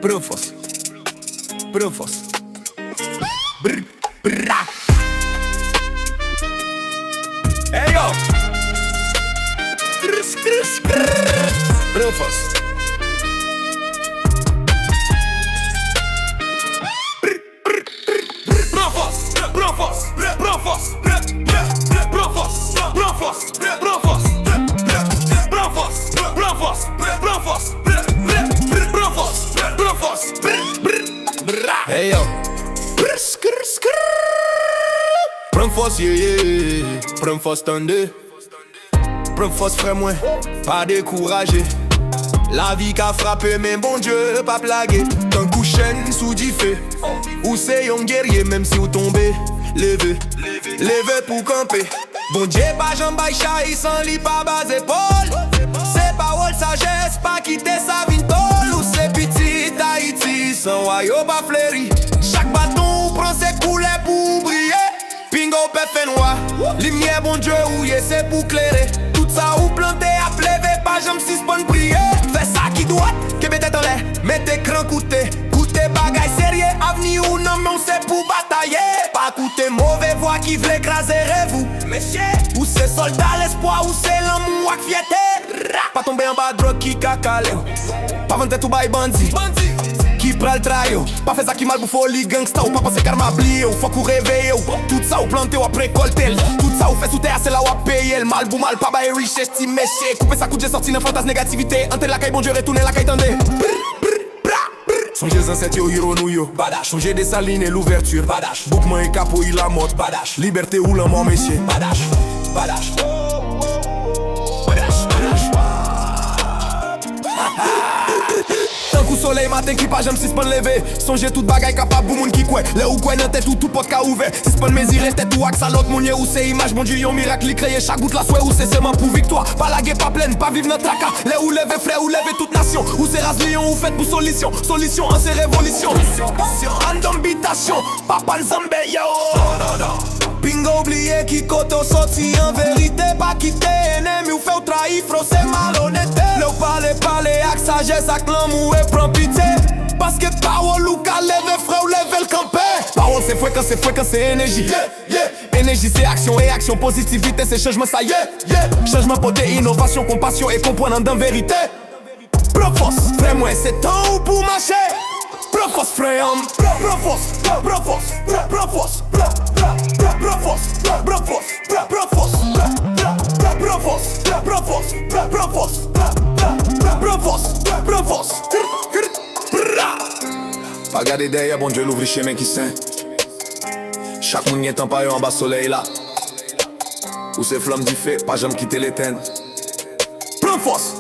Profos. Profos. Brr, brra. Hey yo. Profos. Profos. Profos. Profos. Profos. Profos. Profos. Profos. Profos. Profos. Hey yo. Profos, yeah, yeah. Profos tende. Profos frère moi, pas découragé. La vie qu'a frappé, mais bon Dieu, pas plagué. Tant couchen sous du feu. Ou c'est un guerrier, même si vous tombez. Levez, levez pour camper. Bon Dieu, pas jambes chahi sans lit, pas bas épaules. C'est pas wall sagesse, pas quitter sa vie tôle. Ou c'est petit Haïti, sans royaume pas fleuri. Chaque bâton prend ses couleurs pour briller. Pingo fait noir, lumière bon Dieu ouillé, c'est pour clairer. Tout ça ou planté à pleuver, pas jamais si bonne prier. Fais ça qui doit, que bête en l'air, mettez cran coûté. Coûté bagaille sérieux, avenir ou non, mais on sait pour batailler. Pas coûter mauvais voix qui veut écraser vous. Messieurs, ou c'est soldat l'espoir, ou c'est l'amour qui fiété. Pas tomber en bas de drogue qui cacale. Pas vendre tout bail bandit. Qui prend le traio, pas fait ça qui mal pour folie gangsta ou pas penser karma blié ou faut qu'on réveille ou tout ça ou planté ou après coltel. Tout ça ou fait sous terre c'est là où a payé le mal pour mal pas bail riche estime méché. Couper sa coupe j'ai sorti une fantasme négativité. Ante la caille bon Dieu retourner la caille tendez. Songez ancêtres yo hiro nou yo Badash. Songez des salines et l'ouverture Badash. Boukman et capo il la mort Badash. Liberté ou la mort messieurs Badash. Badash. Tant coup soleil matin qui pas j'aime si s'pan levé. Songez toute bagaille capable pour moun qui kwe. Le ou kwe nan tête ou tout pot ka ouvert. Si s'pan mésire tête ou ak sa l'autre mounye ou c'est image bon Dieu yon miracle li créé chaque goutte la souhait ou c'est seulement pour victoire. Pas la guerre pas pleine, pas vivre nan traka. Le ou levé frère ou levé toute nation. Ou c'est race lion ou fait pour solution. Solution en c'est révolution. En d'ambitation, papa l'zambe yo. Pingo oublié qui koto sorti en vérité. Pas quitter ennemi ou fait ou trahi fro c'est malhonnête. Le ou parle ak sagesse ak l'amour et prend pitié. Parce que parole ou ka leve frère ou leve le campé. Parole c'est fréquence c'est énergie. Énergie c'est action et action. Positivité c'est changement ça y est. Changement porté innovation, compassion et comprenant dans vérité. Profos, frère moi c'est temps pour marcher. Profos frère, profos, profos, profos, profos, profos, profos, profos, profos, profos, profos. Pas garder derrière, bon Dieu l'ouvre chemin qui saint. Chaque monde y est en paille en bas soleil là. Où ces flammes du feu, pas jamais quitter l'éteindre. Profos.